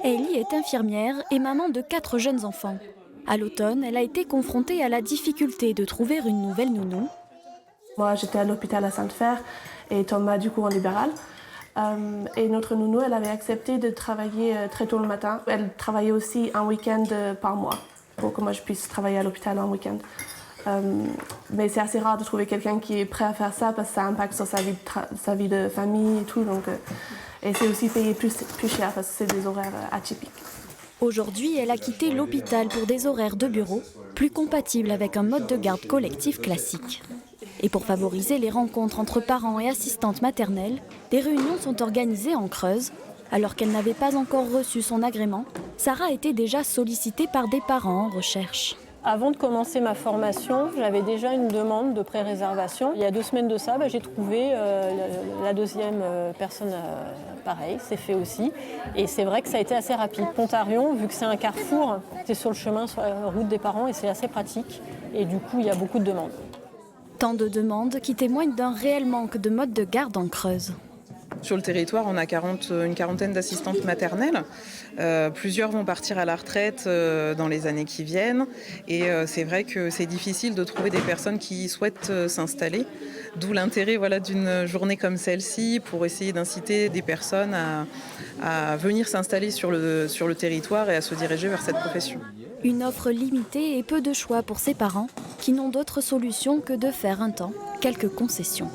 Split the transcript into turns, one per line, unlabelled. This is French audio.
Ellie est infirmière et maman de 4 jeunes enfants. À l'automne, elle a été confrontée à la difficulté de trouver une nouvelle nounou.
Moi, j'étais à l'hôpital à Sainte-Fer et Thomas, du coup, en libéral. Et notre nounou, elle avait accepté de travailler très tôt le matin. Elle travaillait aussi un week-end par mois pour que moi je puisse travailler à l'hôpital un week-end. Mais c'est assez rare de trouver quelqu'un qui est prêt à faire ça parce que ça impacte sur sa vie de famille et tout. Et c'est aussi payé plus cher parce que c'est des horaires atypiques.
Aujourd'hui, elle a quitté l'hôpital pour des horaires de bureau, plus compatibles avec un mode de garde collectif classique. Et pour favoriser les rencontres entre parents et assistantes maternelles, des réunions sont organisées en Creuse. Alors qu'elle n'avait pas encore reçu son agrément, Sarah était déjà sollicitée par des parents en recherche.
Avant de commencer ma formation, j'avais déjà une demande de pré-réservation. Il y a 2 semaines de ça, j'ai trouvé la deuxième personne pareil, c'est fait aussi. Et c'est vrai que ça a été assez rapide. Pontarion, vu que c'est un carrefour, c'est sur le chemin, sur la route des parents et c'est assez pratique. Et du coup, il y a beaucoup de demandes.
Tant de demandes qui témoignent d'un réel manque de mode de garde en Creuse.
Sur le territoire, on a une quarantaine d'assistantes maternelles. Plusieurs vont partir à la retraite dans les années qui viennent. Et c'est vrai que c'est difficile de trouver des personnes qui souhaitent s'installer. D'où l'intérêt d'une journée comme celle-ci pour essayer d'inciter des personnes à venir s'installer sur le territoire et à se diriger vers cette profession.
Une offre limitée et peu de choix pour ces parents qui n'ont d'autre solution que de faire un temps quelques concessions.